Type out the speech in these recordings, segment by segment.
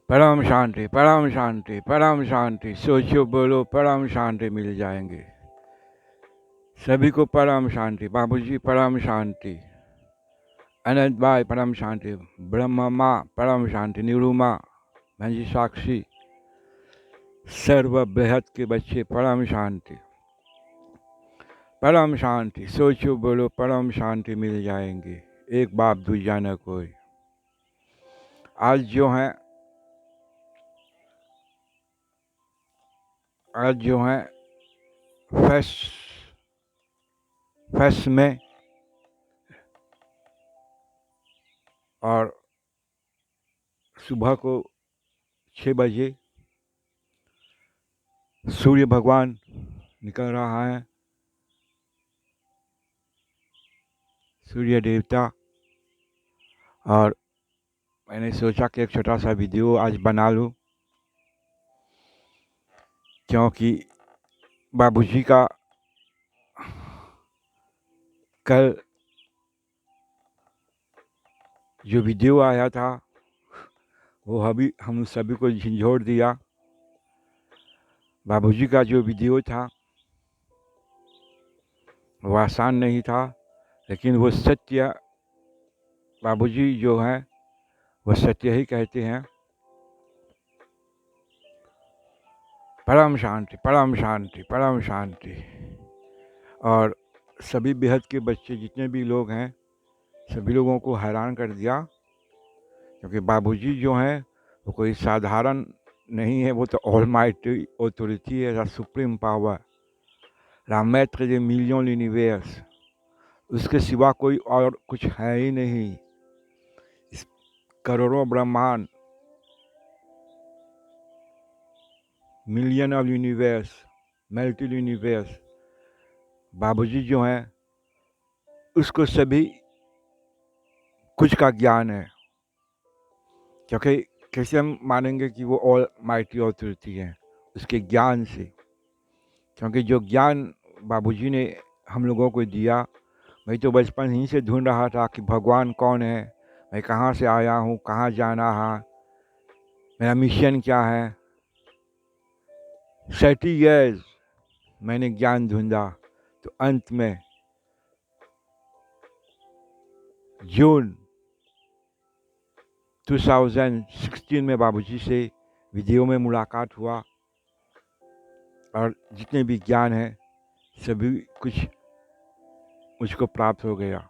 परम शांति, परम शांति, परम शांति। सोचो बोलो परम शांति मिल जाएंगे सभी को। परम शांति। बाबूजी परम शांति। अनंत भाई परम शांति। ब्रह्मा माँ परम शांति। नीरू माँ, भंजी साक्षी, सर्व बृहद के बच्चे परम शांति, परम शांति। सोचो बोलो परम शांति मिल जाएंगे। एक बाप दूजा न कोई। आज जो है फेस्ट में और सुबह को 6 बजे सूर्य भगवान निकल रहा है। सूर्य देवता। और मैंने सोचा कि एक छोटा सा वीडियो आज बना लूं, क्योंकि बाबूजी का कल जो वीडियो आया था वो अभी हम सभी को झंझोड़ दिया। बाबूजी का जो वीडियो था वो आसान नहीं था, लेकिन वो सत्य। बाबूजी जो है वो सत्य ही कहते हैं। परम शांति, परम शांति, परम शांति। और सभी बेहद के बच्चे जितने भी लोग हैं सभी लोगों को हैरान कर दिया, क्योंकि बाबूजी जो हैं वो कोई साधारण नहीं है। वो तो ऑलमाइटी ऑथोरिटी है, द सुप्रीम पावर, द मैत्र दे मिलियन यूनिवर्स। उसके सिवा कोई और कुछ है ही नहीं। इस करोड़ों ब्रह्मांड, million of universe, multi universe, बाबूजी जो हैं उसको सभी कुछ का ज्ञान है। क्योंकि कैसे हम मानेंगे कि वो ऑल माइटी ऑथोरिटी है? उसके ज्ञान से। क्योंकि जो ज्ञान बाबूजी ने हम लोगों को दिया, मैं तो बचपन ही से ढूंढ रहा था कि भगवान कौन है, मैं कहाँ से आया हूँ, कहाँ जाना है, मेरा मिशन क्या है। 30 इयर्स मैंने ज्ञान ढूंढा, तो अंत में जून 2016 में बाबूजी से वीडियो में मुलाकात हुआ, और जितने भी ज्ञान है सभी कुछ मुझको प्राप्त हो गया।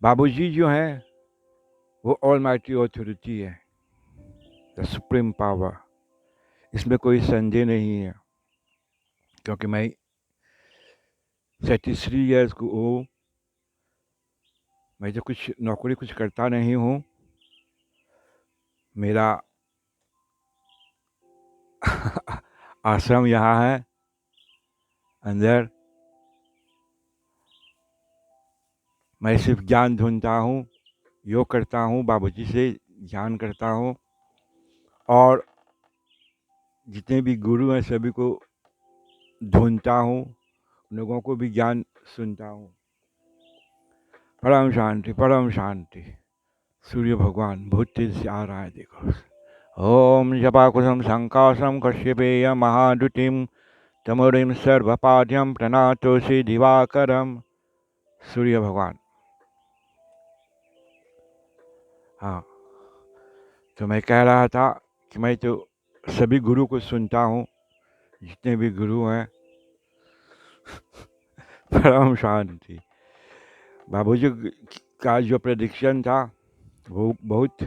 बाबूजी जो हैं वो ऑलमाइटी ऑथोरिटी है, द सुप्रीम पावर। इसमें कोई संदेह नहीं है, क्योंकि मैं 33 इयर्स को हूँ। मैं तो कुछ नौकरी कुछ करता नहीं हूँ। मेरा आश्रम यहाँ है अंदर। मैं सिर्फ ज्ञान ढूंढता हूँ, योग करता हूँ, बाबूजी से ध्यान करता हूँ, और जितने भी गुरु हैं सभी को ढूंढता हूँ, लोगों को भी ज्ञान सुनता हूँ। परम शांति, परम शांति। सूर्य भगवान बहुत तेज से आ रहा है, देखो। ओम जपाकुशम शंकाशम कश्यपेय महादुतिम तमोरिम सर्वपाद्यम प्रणातोषि दिवाकरम। सूर्य भगवान। हाँ, तो मैं कह रहा था कि मैं तो सभी गुरु को सुनता हूँ, जितने भी गुरु हैं। परम शांति। बाबूजी का जो प्रेडिक्शन था वो बहुत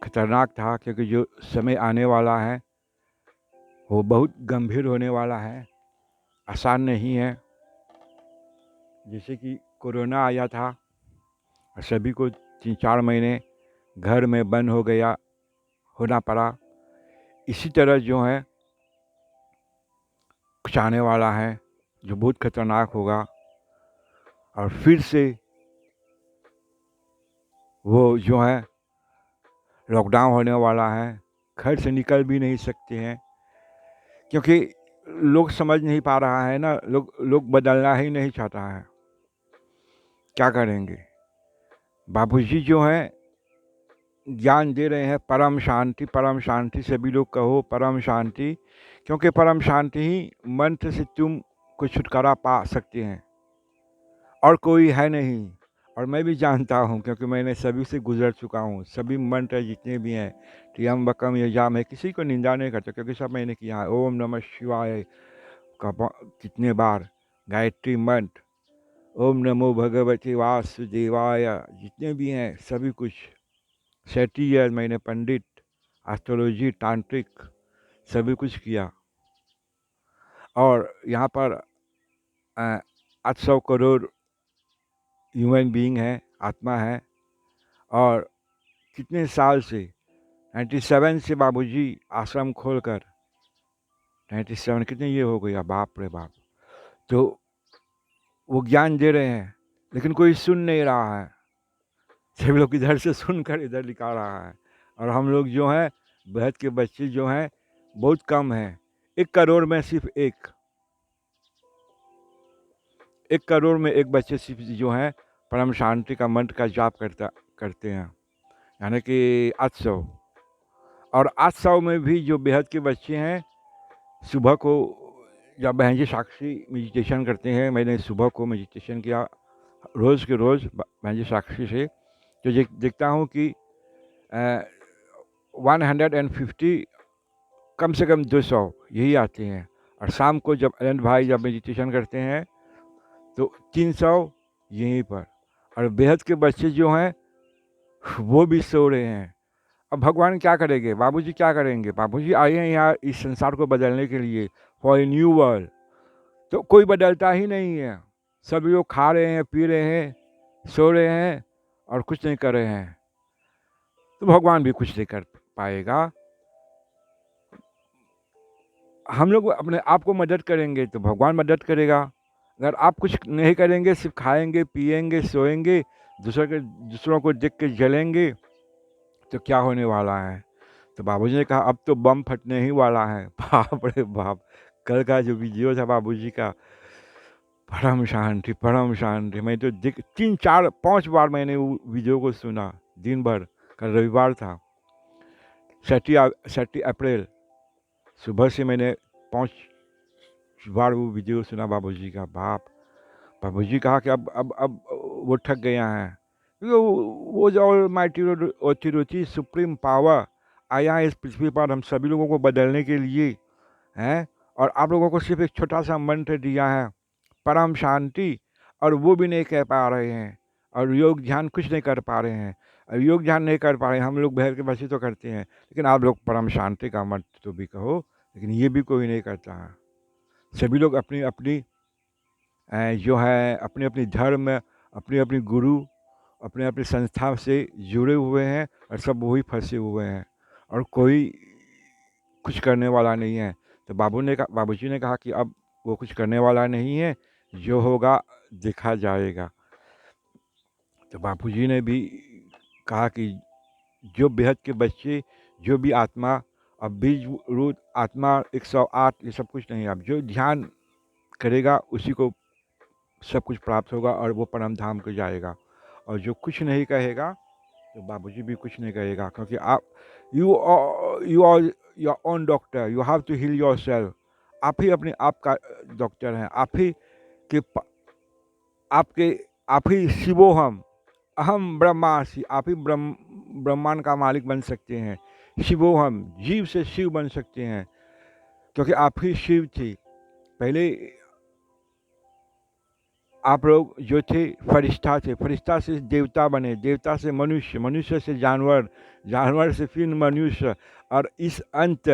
खतरनाक था, क्योंकि जो समय आने वाला है वो बहुत गंभीर होने वाला है, आसान नहीं है। जैसे कि कोरोना आया था और सभी को 3-4 महीने घर में बंद होना पड़ा, इसी तरह जो है कुछ आने वाला है जो बहुत खतरनाक होगा। और फिर से वो जो है लॉकडाउन होने वाला है, घर से निकल भी नहीं सकते हैं, क्योंकि लोग समझ नहीं पा रहा है ना। लोग बदलना ही नहीं चाहता है। क्या करेंगे? बाबूजी जो हैं ज्ञान दे रहे हैं परम शांति सभी लोग कहो परम शांति, क्योंकि परम शांति ही मंत्र से तुम को छुटकारा पा सकते हैं और कोई है नहीं। और मैं भी जानता हूँ क्योंकि मैंने सभी से गुजर चुका हूँ। सभी मंत्र जितने भी हैं, त्र्यंबकम यजाम है, किसी को निंदा नहीं करता क्योंकि सब मैंने किया है। ओम नमः शिवाय का कितने बार, गायत्री मंत्र, ओम नमो भगवते वासुदेवाय, जितने भी हैं सभी कुछ 30 ईयर मैंने पंडित, एस्ट्रोलॉजी, तांत्रिक सभी कुछ किया। और यहाँ पर 800 करोड़ ह्यूमन बीइंग है, आत्मा है। और कितने साल से 97 से बाबूजी आश्रम खोलकर 97 कितने ये हो गया, बाप रे बाप। तो वो ज्ञान दे रहे हैं लेकिन कोई सुन नहीं रहा है। सभी लोग इधर से सुनकर इधर लिखा रहा है। और हम लोग जो हैं, बेहद के बच्चे जो हैं बहुत कम हैं। 1 करोड़ में सिर्फ एक करोड़ में एक बच्चे सिर्फ जो हैं परम शांति का मंत्र का जाप करते हैं, यानी कि 800। और 800 में भी जो बेहद के बच्चे हैं, सुबह को जब बहन जी साक्षी मेडिटेशन करते हैं, मैंने सुबह को मेडिटेशन किया रोज़ के रोज़ बहन जी साक्षी से, तो देखता हूँ कि 150 कम से कम 200 यही आते हैं। और शाम को जब अनंत भाई जब मेडिटेशन करते हैं तो 300 यहीं पर। और बेहद के बच्चे जो हैं वो भी सो रहे हैं। अब भगवान क्या करेंगे, बाबूजी क्या करेंगे? बाबूजी आए हैं यहाँ इस संसार को बदलने के लिए, फॉर ए न्यू वर्ल्ड। तो कोई बदलता ही नहीं है। सभी लोग खा रहे हैं, पी रहे हैं, सो रहे हैं और कुछ नहीं कर रहे हैं। तो भगवान भी कुछ नहीं कर पाएगा। हम लोग अपने आप को मदद करेंगे तो भगवान मदद करेगा। अगर आप कुछ नहीं करेंगे, सिर्फ खाएंगे, पिएंगे, सोएंगे, दूसरों को देख के जलेंगे, तो क्या होने वाला है? तो बाबूजी ने कहा अब तो बम फटने ही वाला है। बाप रे बाप। कल का जो वीडियो था बाबूजी का, परम शांति परम शांति, मैं तो 3 4 5 बार मैंने वो वीडियो को सुना दिन भर। कल रविवार था, 30 अप्रैल, सुबह से मैंने 5 बार वो वीडियो सुना बाबूजी का। बाबूजी कहा कि अब वो थक गया है, क्योंकि वो जो ऑलमाइटी ऑथोरिटी सुप्रीम पावर आया है इस पृथ्वी पर हम सभी लोगों को बदलने के लिए हैं। और आप लोगों को सिर्फ एक छोटा सा मंत्र दिया है, परम शांति, और वो भी नहीं कह पा रहे हैं। और योग ध्यान कुछ नहीं कर पा रहे हैं। और योग ध्यान नहीं कर पा रहे हैं, हम लोग बहर के बच्चे तो करते हैं, लेकिन आप लोग परम शांति का मंत्र तो भी कहो, लेकिन ये भी कोई नहीं करता है। सभी लोग अपनी अपनी जो है अपने अपने धर्म, अपने अपने गुरु, अपने अपनी संस्था से जुड़े हुए हैं और सब वही फंसे हुए हैं और कोई कुछ करने वाला नहीं है। तो बाबूजी ने कहा कि अब वो कुछ करने वाला नहीं है, जो होगा देखा जाएगा। तो बाबूजी ने भी कहा कि जो बेहद के बच्चे, जो भी आत्मा, अब बीज रूट आत्मा 108 ये सब कुछ नहीं, अब जो ध्यान करेगा उसी को सब कुछ प्राप्त होगा और वो परम धाम को जाएगा। और जो कुछ नहीं कहेगा तो बाबूजी भी कुछ नहीं कहेगा, क्योंकि आप you are your own doctor, you have to heal yourself. आप ही अपने आप का डॉक्टर हैं। के प- आपके आप ही शिवो हम, अहम ब्रह्मासि, आप ही ब्रह्मांड का मालिक बन सकते हैं। शिवो हम, जीव से शिव बन सकते हैं, क्योंकि आप ही शिव थे। पहले आप लोग जो थे फरिश्ता थे, फरिश्ता से देवता बने, देवता से मनुष्य, मनुष्य से जानवर, जानवर से फिर मनुष्य। और इस अंत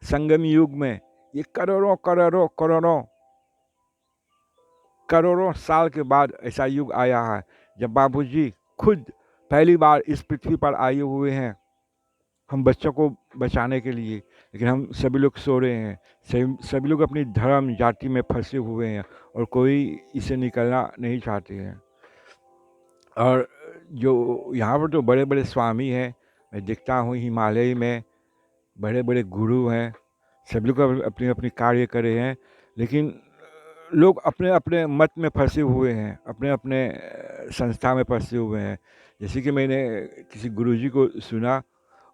संगम युग में ये करोड़ों करोड़ों करोड़ों करोड़ों साल के बाद ऐसा युग आया है जब बाबूजी खुद पहली बार इस पृथ्वी पर आए हुए हैं हम बच्चों को बचाने के लिए। लेकिन हम सभी लोग सो रहे हैं, सभी लोग अपनी धर्म जाति में फंसे हुए हैं और कोई इसे निकलना नहीं चाहते हैं। और जो यहाँ पर तो बड़े बड़े स्वामी हैं, मैं देखता हूँ हिमालय में बड़े बड़े गुरु हैं, सभी लोग अपने अपने कार्य कर रहे हैं, लेकिन लोग अपने अपने मत में फंसे हुए हैं, अपने अपने संस्था में फंसे हुए हैं। जैसे कि मैंने किसी गुरुजी को सुना,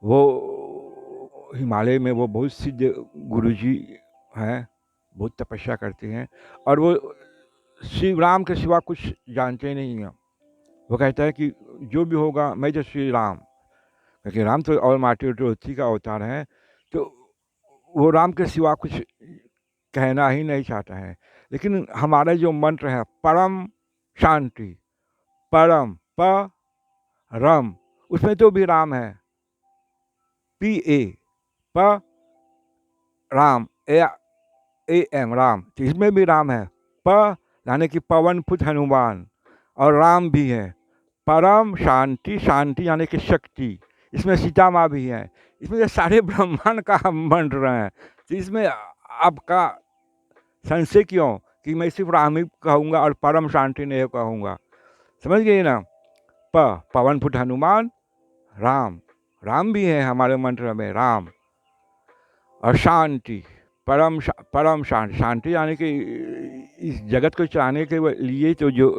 वो हिमालय में वो बहुत सिद्ध गुरुजी हैं, बहुत तपस्या करते हैं और वो श्री राम के सिवा कुछ जानते नहीं हैं। वो कहता है कि जो भी होगा मैं तो श्री राम, क्योंकि राम तो और माटी उसी का अवतार है, तो वो राम के सिवा कुछ कहना ही नहीं चाहता है। लेकिन हमारा जो मंत्र है परम शांति, परम प रम, उसमें तो भी राम है, पी ए प राम, ए एम राम, तो इसमें भी राम है। प यानी कि पवन पुत्र हनुमान, और राम भी है। परम शांति, शांति यानी कि शक्ति, इसमें सीता माँ भी है। इसमें सारे ब्रह्मांड का हम मंत्र हैं, तो इसमें आपका संशय क्यों कि मैं सिर्फ राम ही कहूँगा और परम शांति नहीं कहूँगा? समझ गए ना? पवन पुत्र हनुमान, राम, राम भी है हमारे मंत्र में, राम। और शांति, परम शांति, शांति यानी कि इस जगत को चलाने के लिए तो जो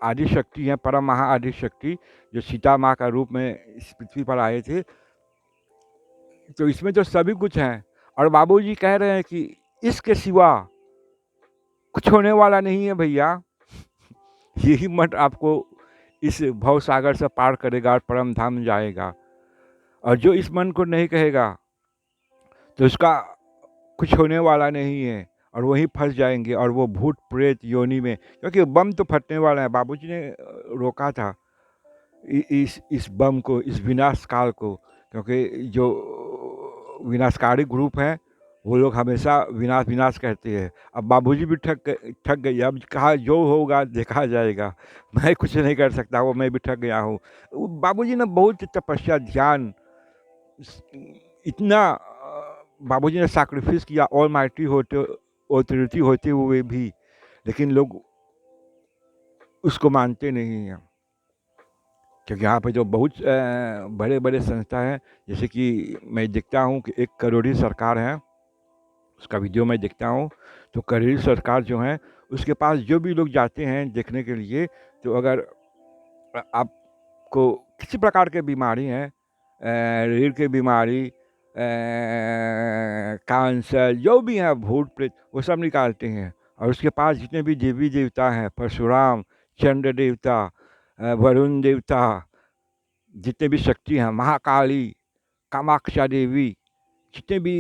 आदि शक्ति है, परम महा आदि शक्ति, जो सीता माँ का रूप में इस पृथ्वी पर आए थे, तो इसमें तो सभी कुछ है। और बाबूजी कह रहे हैं कि इसके सिवा कुछ होने वाला नहीं है भैया। यही मंत्र आपको इस भव सागर से पार करेगा और परम धाम जाएगा। और जो इस मंत्र को नहीं कहेगा तो उसका कुछ होने वाला नहीं है, और वहीं फंस जाएंगे, और वो भूत प्रेत योनि में, क्योंकि बम तो फटने वाला है। बाबूजी ने रोका था इस बम को, इस विनाश काल को, क्योंकि जो विनाशकारी ग्रुप है वो लोग हमेशा विनाश विनाश कहते हैं। अब बाबूजी भी ठग गई। अब कहा जो होगा देखा जाएगा, मैं कुछ नहीं कर सकता, वो मैं भी ठग गया हूँ। बाबूजी ने बहुत तपस्या, ध्यान, इतना बाबूजी ने सैक्रिफाइस किया, ऑल माइटी होते, ऑथोरिटी होते हुए भी, लेकिन लोग उसको मानते नहीं हैं। क्योंकि यहाँ पे जो बहुत बड़े बड़े संस्था हैं, जैसे कि मैं देखता हूँ कि एक करोड़ी सरकार है, उसका वीडियो मैं देखता हूँ, तो करोड़ी सरकार जो है उसके पास जो भी लोग जाते हैं देखने के लिए, तो अगर आपको किसी प्रकार की बीमारी है, रीढ़ की बीमारी, कैंसर, जो भी है, भूत प्रेत, वो सब निकालते हैं। और उसके पास जितने भी देवी देवता हैं, परशुराम, चंद्र देवता, वरुण देवता, जितने भी शक्ति हैं, महाकाली, कामाक्षा देवी, जितने भी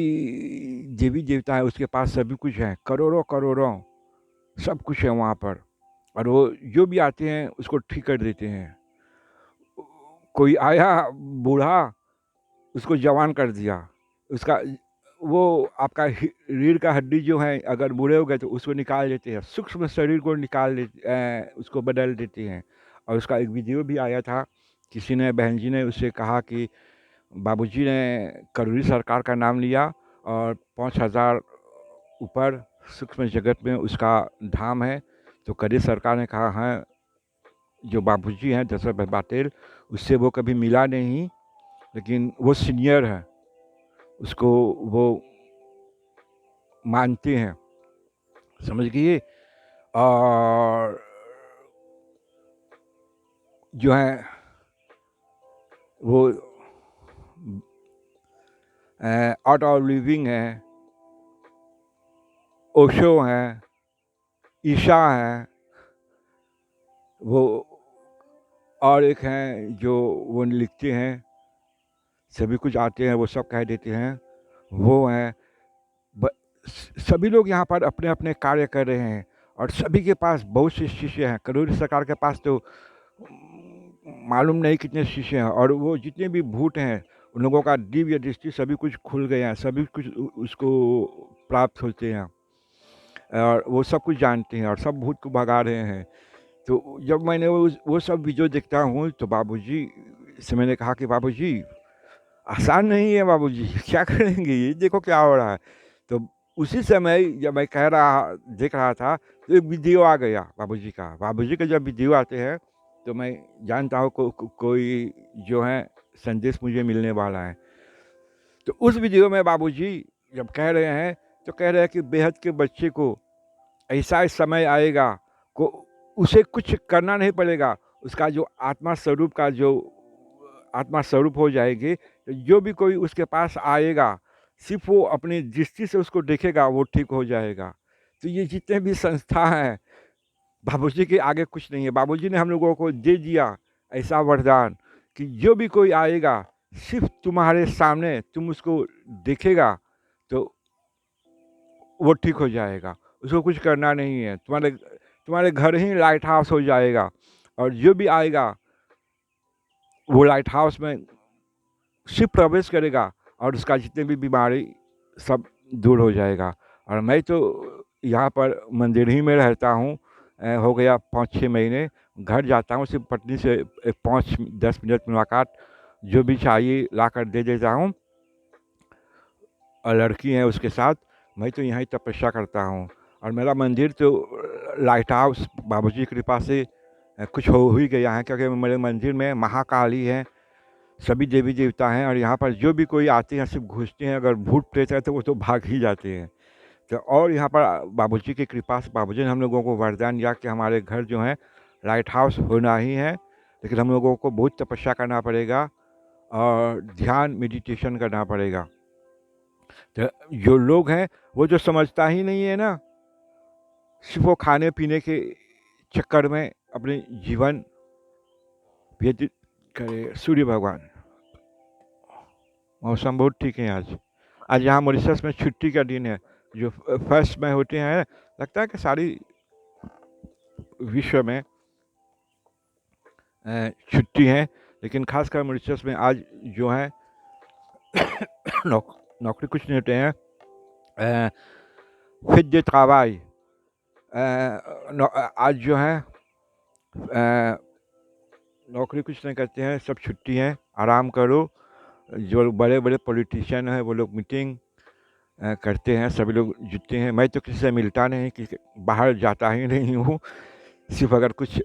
देवी देवता हैं उसके पास सभी कुछ है, करोड़ों करोड़ों सब कुछ है वहाँ पर। और वो जो भी आते हैं उसको ठीक कर देते हैं। कोई आया बूढ़ा, उसको जवान कर दिया, उसका वो आपका रीढ़ का हड्डी जो है अगर बूढ़े हो गए तो उसको निकाल देते हैं, सूक्ष्म शरीर को निकाल देते, उसको बदल देते हैं। और उसका एक वीडियो भी आया था, किसी ने, बहन जी ने उससे कहा कि बाबूजी ने करोड़ी सरकार का नाम लिया और 5,000 ऊपर सूक्ष्म जगत में उसका धाम है। तो करोड़ी सरकार ने कहा है, जो बाबूजी हैं दशरथ भाई पटेल, उससे वो कभी मिला नहीं, लेकिन वो सीनियर है, उसको वो मानते हैं, समझ गए। और जो है वो आर्ट ऑफ लिविंग है, ओशो हैं, ईशा हैं, वो और एक हैं जो वो लिखते हैं, सभी कुछ आते हैं, वो सब कह देते हैं, वो हैं। सभी लोग यहाँ पर अपने अपने कार्य कर रहे हैं, और सभी के पास बहुत से शिष्य हैं। करोड़ी सरकार के पास तो मालूम नहीं कितने शिष्य हैं, और वो जितने भी भूत हैं उन लोगों का दिव्य दृष्टि सभी कुछ खुल गया है, सभी कुछ उसको प्राप्त होते हैं, और वो सब कुछ जानते हैं और सब भूत को भगा रहे हैं। तो जब मैंने वो सब वीडियो देखता हूँ तो बाबूजी से मैंने कहा कि बाबूजी आसान नहीं है बाबूजी, क्या करेंगे, ये देखो क्या हो रहा है। तो उसी समय जब मैं देख रहा था, तो एक वीडियो आ गया बाबूजी का। बाबूजी के जब वीडियो आते हैं तो मैं जानता हूँ कोई जो है संदेश मुझे मिलने वाला है। तो उस वीडियो में बाबूजी जब कह रहे हैं, तो कह रहे हैं कि बेहद के बच्चे को ऐसा समय आएगा को उसे कुछ करना नहीं पड़ेगा, उसका जो आत्मा स्वरूप का जो आत्मा स्वरूप हो जाएगी, तो जो भी कोई उसके पास आएगा, सिर्फ वो अपनी दृष्टि से उसको देखेगा, वो ठीक हो जाएगा। तो ये जितने भी संस्था हैं, बाबूजी के आगे कुछ नहीं है। बाबूजी ने हम लोगों को दे दिया ऐसा वरदान कि जो भी कोई आएगा, सिर्फ तुम्हारे सामने तुम उसको देखेगा तो वो ठीक हो जाएगा। उसको कुछ करना नहीं है, तुम्हारे घर ही लाइट हाउस हो जाएगा। और जो भी आएगा वो लाइट हाउस में सिर्फ प्रवेश करेगा और उसका जितने भी बीमारी सब दूर हो जाएगा। और मैं तो यहाँ पर मंदिर ही में रहता हूँ, हो गया 5-6 महीने। घर जाता हूँ सिर्फ पत्नी से 5-10 मिनट मुलाकात, जो भी चाहिए ला कर दे देता हूँ, और लड़की है उसके साथ। मैं तो यहाँ ही तपस्या करता हूँ। और मेरा मंदिर तो लाइट हाउस बाबूजी की कृपा से कुछ हो ही गया है, क्योंकि मेरे मंदिर में महाकाली है, सभी देवी देवता हैं। और यहाँ पर जो भी कोई आते हैं सिर्फ घुसते हैं, अगर भूत प्रेत है तो वो तो भाग ही जाते हैं। तो और यहाँ पर बाबूजी की कृपा से बाबूजी ने हम लोगों को वरदान दिया कि हमारे घर जो है लाइट हाउस होना ही है, लेकिन हम लोगों को बहुत तपस्या करना पड़ेगा और ध्यान मेडिटेशन करना पड़ेगा। तो जो लोग हैं वो जो समझता ही नहीं है ना, सिर्फ वो खाने पीने के चक्कर में अपने जीवन व्यतीत करे। सूर्य भगवान, मौसम बहुत ठीक है आज यहाँ मॉरिशस में छुट्टी का दिन है। जो फर्स्ट में होते हैं, लगता है कि सारी विश्व में छुट्टी है, लेकिन खासकर मॉरिशस में आज जो है नौकरी कुछ नहीं होते हैं। फिर दे travail, आज जो है नौकरी कुछ नहीं करते हैं, सब छुट्टी हैं, आराम करो। जो बड़े बड़े पॉलिटिशियन हैं वो लोग मीटिंग करते हैं, सभी लोग जुटते हैं। मैं तो किसी से मिलता नहीं, कि बाहर जाता ही नहीं हूँ। सिर्फ अगर कुछ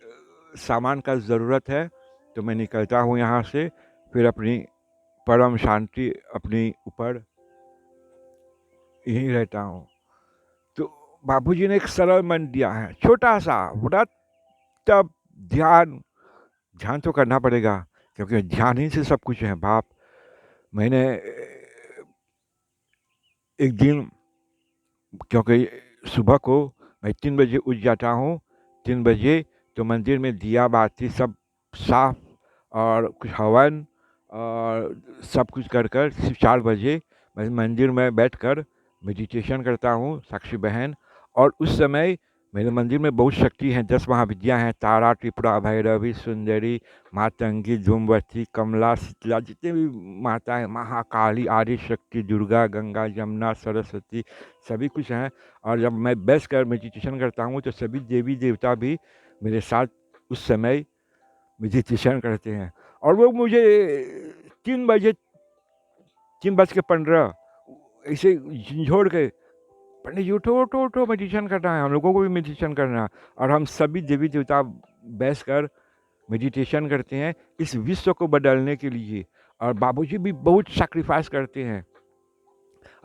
सामान का ज़रूरत है तो मैं निकलता हूँ यहाँ से, फिर अपनी परम शांति अपनी ऊपर यहीं रहता हूँ। तो बाबूजी ने एक सरल मन दिया है, छोटा सा व्रत, तब ध्यान तो करना पड़ेगा, क्योंकि ध्यान ही से सब कुछ है बाप। मैंने एक दिन, क्योंकि सुबह को मैं 3 बजे उठ जाता हूँ, 3 बजे तो मंदिर में दिया बाती सब साफ और कुछ हवन और सब कुछ कर कर सिर्फ 4 बजे मैं मंदिर में बैठकर मेडिटेशन करता हूँ, साक्षी बहन। और उस समय मेरे मंदिर में बहुत शक्ति है, 10 महाविद्या हैं, तारा, त्रिपुरा, भैरवी, सुंदरी, मातंगी, धूमवती, कमला, शीतला, जितने भी माता हैं, महाकाली, आदि शक्ति, दुर्गा, गंगा, यमुना, सरस्वती, सभी कुछ हैं। और जब मैं बैठ कर मेडिटेशन करता हूँ तो सभी देवी देवता भी मेरे साथ उस समय मेडिटेशन करते हैं। और वो मुझे 3 बजे 3:15 ऐसे झंझोड़ के, पंडित जी उठो उठो उठो, मेडिटेशन करना है, हम लोगों को भी मेडिटेशन करना है। और हम सभी देवी देवता बैठ कर मेडिटेशन करते हैं इस विश्व को बदलने के लिए। और बाबूजी भी बहुत सैक्रिफाइस करते हैं।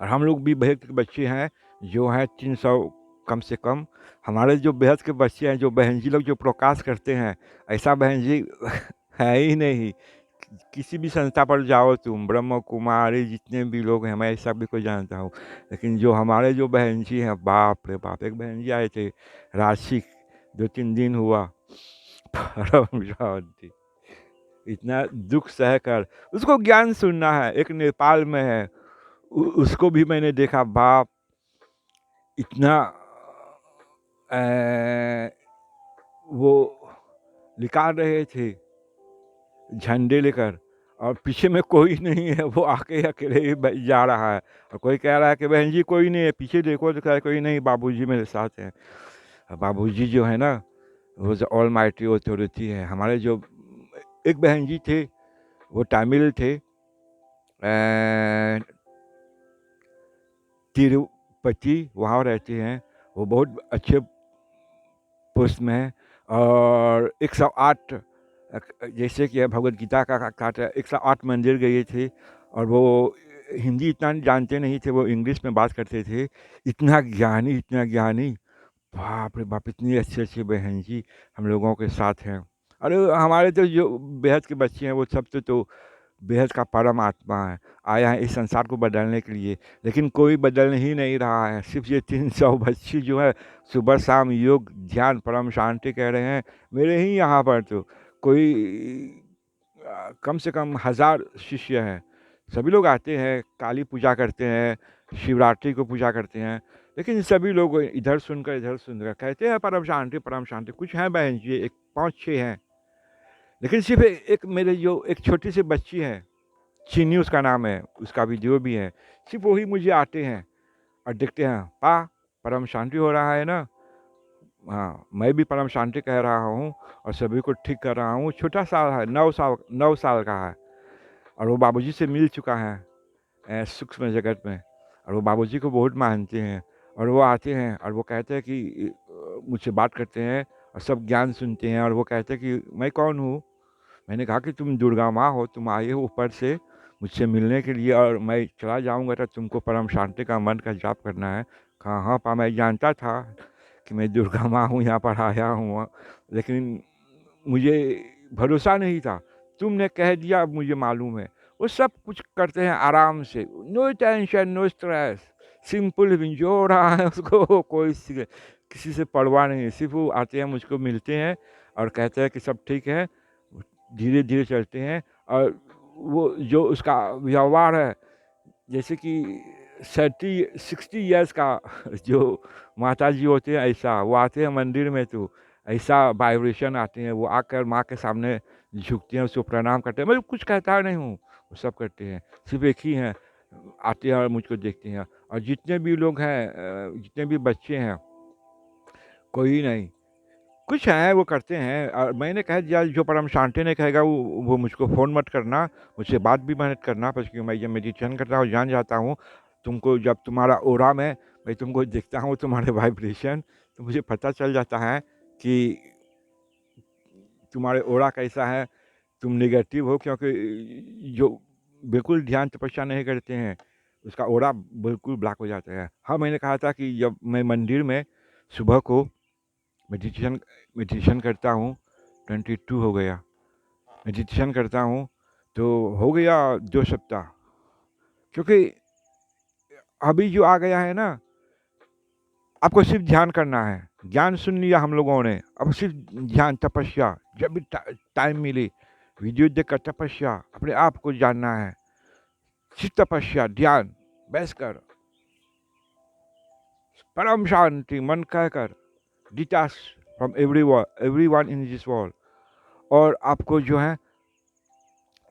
और हम लोग भी बेहद के बच्चे हैं, जो हैं 300 कम से कम। हमारे जो बेहद के बच्चे हैं, जो बहन जी लोग जो प्रकाश करते हैं, ऐसा बहन जी है ही नहीं। किसी भी संस्था पर जाओ तुम, ब्रह्म कुमारी जितने भी लोग हैं, मैं सभी को जानता हूँ, लेकिन जो हमारे जो बहन जी हैं, बाप रे बाप। एक बहन जी आए थे राशि, 2-3 दिन हुआ, परम शांति, इतना दुख सह कर उसको ज्ञान सुनना है। एक नेपाल में है, उसको भी मैंने देखा, बाप इतना वो निकाल रहे थे झंडे लेकर, और पीछे में कोई नहीं है, वो आके अकेले ही जा रहा है। और कोई कह रहा है कि बहन जी कोई नहीं है, पीछे देखो तो कह कोई नहीं, बाबूजी मेरे साथ हैं। बाबूजी जो है ना, वो जो ऑल माइटी अथॉरिटी है। हमारे जो एक बहन जी थे, वो तमिल थे, तिरुपति वहाँ रहते हैं, वो बहुत अच्छे पोस्ट में है। और 108, जैसे कि भगवद गीता का कहा, 108 मंदिर गए थे। और वो हिंदी इतना जानते नहीं थे, वो इंग्लिश में बात करते थे। इतना ज्ञानी, इतना ज्ञानी, बाप रे बाप, इतनी अच्छी अच्छी बहन जी हम लोगों के साथ हैं। अरे हमारे तो जो बेहद के बच्चे हैं वो सब तो बेहद का परम आत्मा है, आया है इस संसार को बदलने के लिए। लेकिन कोई बदल ही नहीं रहा है। सिर्फ ये 300 बच्चे जो है सुबह शाम योग ध्यान परम शांति कह रहे हैं। मेरे ही यहाँ पर तो कोई कम से कम 1000 शिष्य हैं। सभी लोग आते हैं, काली पूजा करते हैं, शिवरात्रि को पूजा करते हैं। लेकिन सभी लोग इधर सुनकर कहते हैं परम शांति। कुछ हैं बहन जी, एक 5-6 हैं। लेकिन सिर्फ एक मेरे जो एक छोटी सी बच्ची है, चीनी उसका नाम है, उसका वीडियो भी है। सिर्फ वही मुझे आते हैं और देखते हैं, परम शांति हो रहा है ना। हाँ, मैं भी परम शांति कह रहा हूँ और सभी को ठीक कर रहा हूँ। छोटा सा है, 9 साल का है और वो बाबूजी से मिल चुका है सूक्ष्म जगत में, और वो बाबूजी को बहुत मानते हैं। और वो आते हैं और वो कहते हैं कि मुझसे बात करते हैं और सब ज्ञान सुनते हैं। और वो कहते हैं कि मैं कौन हूँ। मैंने कहा कि तुम दुर्गा माँ हो, तुम आए हो ऊपर से मुझसे मिलने के लिए और मैं चला जाऊँगा तो तुमको परम शांति का मंत्र का जाप करना है। कहा हाँ पा, मैं जानता था कि मैं दुर्गा माँ हूँ, यहाँ पर आया हूँ, लेकिन मुझे भरोसा नहीं था। तुमने कह दिया, अब मुझे मालूम है। वो सब कुछ करते हैं आराम से, no tension no stress, simple जो हो रहा है उसको कोई किसी से परवाह नहीं। सिर्फ वो आते हैं, मुझको मिलते हैं और कहते हैं कि सब ठीक है, धीरे धीरे चलते हैं। और वो जो उसका व्यवहार है, जैसे कि 60 ईयर्स का जो माता जी होते हैं, ऐसा वो आते हैं मंदिर में तो ऐसा वाइब्रेशन आते हैं। वो आकर माँ के सामने झुकते हैं, उसको प्रणाम करते हैं। मैं कुछ कहता नहीं हूँ, वो सब करते हैं। सिर्फ एक ही हैं, आते हैं और मुझको देखते हैं। और जितने भी लोग हैं, जितने भी बच्चे हैं, कोई नहीं, कुछ हैं वो करते हैं। और मैंने कह दिया, जो परम शांति ने कहेगा वो मुझको फ़ोन मत करना, मुझसे बात भी मत करना, क्योंकि मैं जब मेडिटेशन करता हूँ जान जाता हूँ तुमको। जब तुम्हारा ओरा में मैं तुमको देखता हूँ, तुम्हारे वाइब्रेशन, तो मुझे पता चल जाता है कि तुम्हारे ओरा कैसा है, तुम नेगेटिव हो। क्योंकि जो बिल्कुल ध्यान तपस्या नहीं करते हैं उसका ओरा बिल्कुल ब्लॉक हो जाता है। हाँ, मैंने कहा था कि जब मैं मंदिर में सुबह को मेडिटेशन मेडिटेशन करता हूँ, 22 हो गया, मेडिटेशन करता हूँ तो हो गया 2 सप्ताह। क्योंकि अभी जो आ गया है ना, आपको सिर्फ ध्यान करना है। ज्ञान सुन लिया हम लोगों ने, अब सिर्फ ध्यान तपस्या। जब भी टाइम मिले वीडियो देखकर तपस्या, अपने आप को जानना है। सिर्फ तपस्या, ध्यान, बैस कर, परम शांति मन कहकर, detach from everyone in this world. और आपको जो है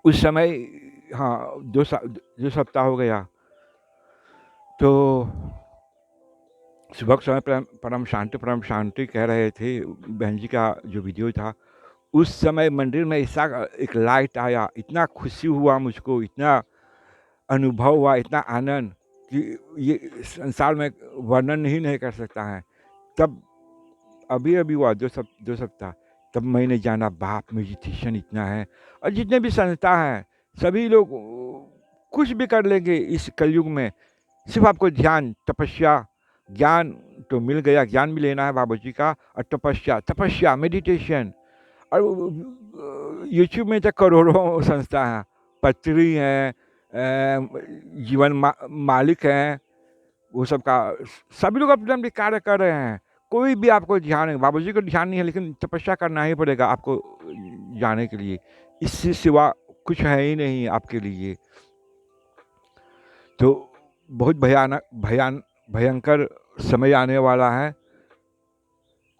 उस समय, हाँ, 2 सप्ताह हो गया तो सुबह के समय परम शांति कह रहे थे। बहन जी का जो वीडियो था, उस समय मंदिर में ऐसा एक लाइट आया, इतना खुशी हुआ मुझको, इतना अनुभव हुआ, इतना आनंद कि ये संसार में वर्णन ही नहीं कर सकता है। तब अभी अभी हुआ 2 सप्ताह, तब मैंने जाना बाप मेडिटेशन इतना है। और जितने भी संस्था हैं सभी लोग कुछ भी कर लेंगे इस कलयुग में। सिर्फ आपको ध्यान तपस्या, ज्ञान तो मिल गया, ज्ञान भी लेना है बाबूजी का, और तपस्या मेडिटेशन। और यूट्यूब में तो करोड़ों संस्था हैं, पत्री हैं, जीवन मालिक हैं, वो सब का सभी लोग अपने अपने कार्य कर रहे हैं। कोई भी आपको ध्यान है, बाबूजी को ध्यान नहीं है, लेकिन तपस्या करना ही पड़ेगा आपको जाने के लिए। इससे सिवा कुछ है ही नहीं आपके लिए। तो बहुत भयंकर समय आने वाला है।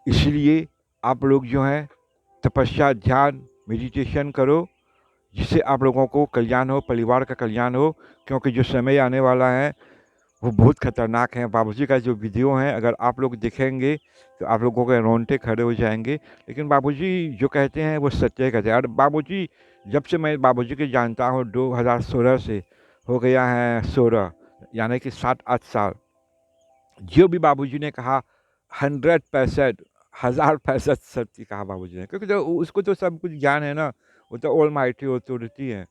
इसलिए आप लोग जो हैं तपस्या, ध्यान, मेडिटेशन करो, जिससे आप लोगों को कल्याण हो, परिवार का कल्याण हो। क्योंकि जो समय आने वाला है वो बहुत खतरनाक है। बाबूजी का जो वीडियो है अगर आप लोग देखेंगे तो आप लोगों के रोंगटे खड़े हो जाएंगे। लेकिन बाबूजी जो कहते हैं वो सत्य कहते हैं। और बाबूजी, जब से मैं बाबूजी को जानता हूँ 2016 से, हो गया है 16, यानी कि 7-8 साल। जो भी बाबूजी ने कहा 100%, 1000% सत्य कहा बाबूजी ने। क्योंकि जो उसको तो सब कुछ ज्ञान है ना, वो तो ऑल माइटी ऑथोरिटी है,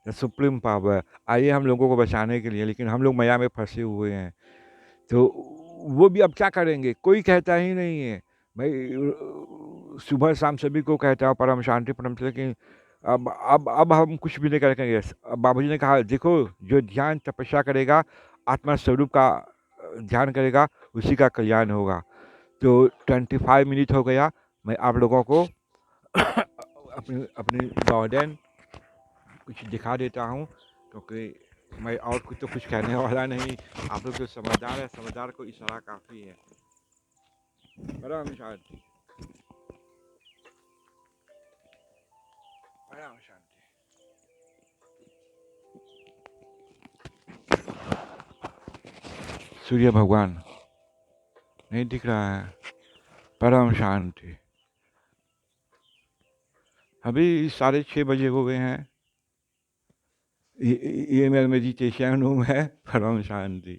सुप्रीम पावर आई है हम लोगों को बचाने के लिए। लेकिन हम लोग माया में फंसे हुए हैं, तो वो भी अब क्या करेंगे, कोई कहता ही नहीं है। भाई सुबह शाम सभी को कहता हूँ परम शांति परम शांति, लेकिन अब हम कुछ भी नहीं करेंगे। अब बाबूजी ने कहा देखो, जो ध्यान तपस्या करेगा, आत्मा स्वरूप का ध्यान करेगा, उसी का कल्याण होगा। तो 25 मिनट हो गया। मैं आप लोगों को अपनी अपनी गार्डन कुछ दिखा देता हूँ, क्योंकि मैं और कुछ तो कुछ कहने वाला नहीं। आप लोग जो समझदार है, समझदार को इशारा काफ़ी है। परम शांति, परम शांति। सूर्य भगवान नहीं दिख रहा है। परम शांति। अभी 6:30 बजे हो गए हैं। ये मेरा मेडिटेशन रूम है। परम शांति।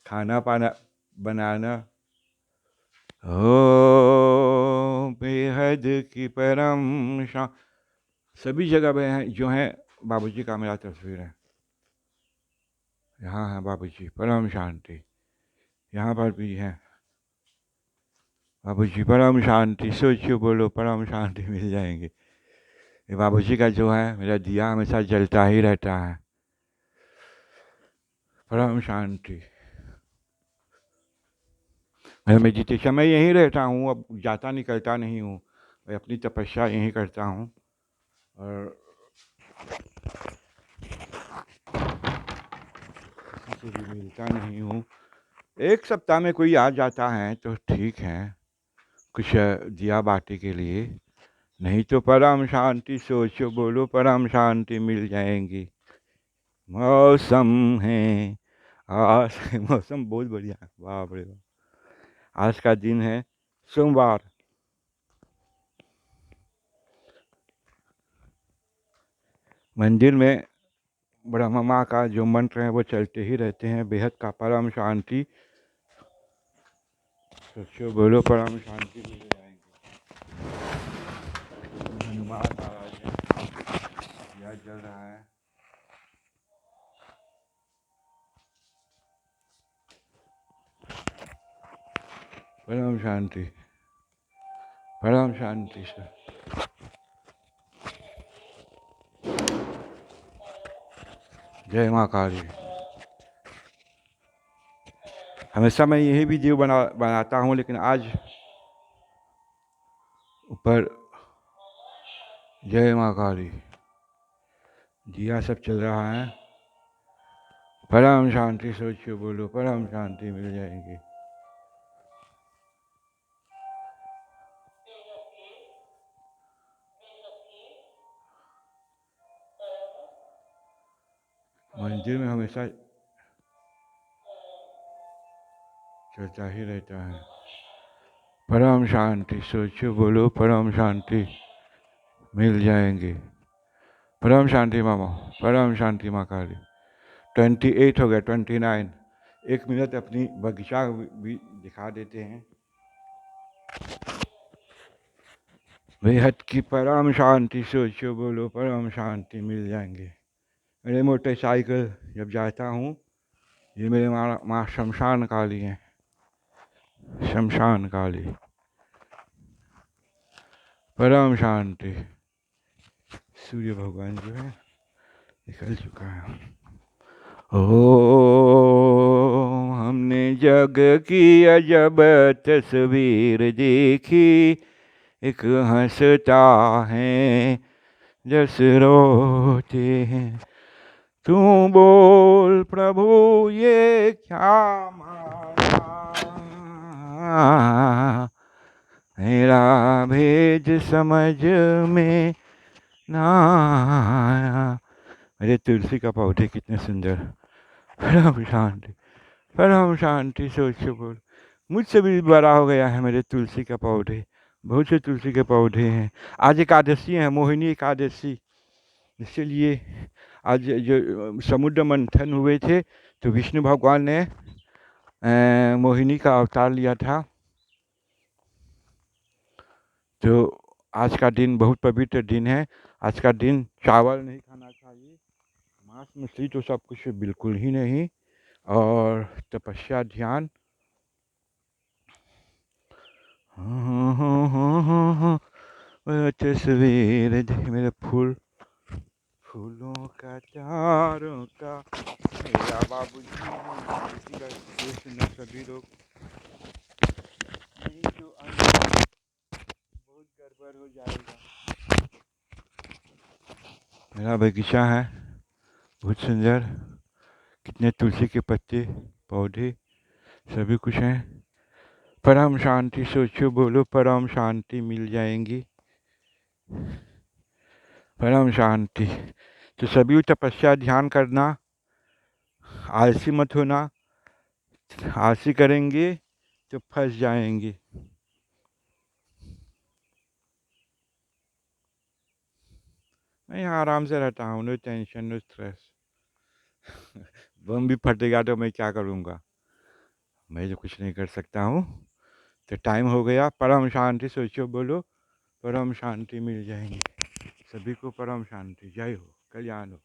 खाना पाना बनाना, ओ बेहद की परम सभी जगह पे हैं जो है। बाबूजी का मेरा तस्वीर है। यहाँ है बाबूजी, परम शांति। यहाँ पर भी है बाबूजी, परम शांति। सोचो बोलो, परम शांति मिल जाएंगे। ये बाबूजी का जो है, मेरा दिया हमेशा जलता ही रहता है। परम शांति। मैं मेडिटेशन में यहीं रहता हूँ, अब जाता निकलता नहीं हूँ। मैं अपनी तपस्या यहीं करता हूँ और किसी से भी मिलता नहीं हूँ। एक सप्ताह में कोई आ जाता है तो ठीक है, कुछ दिया बाटी के लिए, नहीं तो परम शांति। सोचो बोलो, परम शांति मिल जाएंगी। मौसम है आज मौसम बहुत बढ़िया है, बाप रे बाप। आज का दिन है सोमवार। मंदिर में ब्रह्मा माँ का जो मंत्र है वो चलते ही रहते हैं। बेहद का परम शांति। सोचो बोलो, परम शांति मिल जाएंगे। हनुमान महाराज है, यह चल रहा है। परम शांति, परम शांति से। जय माँ काली। हमेशा मैं यही वीडियो बनाता हूँ, लेकिन आज ऊपर जय माँ काली दिया सब चल रहा है। परम शांति। सोचिए बोलो, परम शांति मिल जाएगी। मंदिर में हमेशा चलता ही रहता है। परम शांति। सोचिए बोलो, परम शांति मिल जाएंगे। परम शांति मामा, परम शांति माँ काली। 28 हो गया, 29। 1 मिनट अपनी बगीचा भी दिखा देते हैं। बेहद की परम शांति। सोचो बोलो, परम शांति मिल जाएंगे। मेरे मोटरसाइकिल जब जाता हूँ, ये मेरे माँ शमशान काली हैं, शमशान काली। परम शांति। सूर्य भगवान जो है निकल चुका है। ओ हमने जग की अजब तस्वीर देखी, एक हंसता है जस रोते हैं। तू बोल प्रभु ये क्या माना, मेरा भेद समझ में ना आया। मेरे तुलसी का पौधे कितने सुंदर। परम शांति, परम शांति। सोचो बोल, मुझसे भी बड़ा हो गया है मेरे तुलसी का पौधे। बहुत से तुलसी के पौधे हैं। आज एकादशी है, मोहिनी एकादशी, इसलिए आज जो समुद्र मंथन हुए थे तो विष्णु भगवान ने मोहिनी का अवतार लिया था। तो आज का दिन बहुत पवित्र दिन है। आज का दिन चावल नहीं खाना चाहिए, मांस मछली तो सब कुछ बिल्कुल ही नहीं, और तपस्या ध्यान हाँ हाँ हाँ हाँ हाँ, वो तस्वीर देख मेरे फूलों का चारों का मेरा बाबूजी है, किसी का ये सुना सभी लोग, नहीं तो आगे बहुत गड़बड़ हो जाएगा। मेरा बगीचा है बहुत सुंदर, कितने तुलसी के पत्ते पौधे सभी कुछ हैं। परम शांति सोचो बोलो, परम शांति मिल जाएंगी, परम शांति। तो सभी तपस्या ध्यान करना, आलसी मत होना, आलसी करेंगे तो फंस जाएंगे। मैं यहाँ आराम से रहता हूँ, नो टेंशन नो स्ट्रेस। बम भी फटेगा तो मैं क्या करूँगा, मैं तो कुछ नहीं कर सकता हूँ। तो टाइम हो गया, परम शांति सोचो बोलो, परम शांति मिल जाएंगी सभी को, परम शांति। जय हो, कल्याण हो।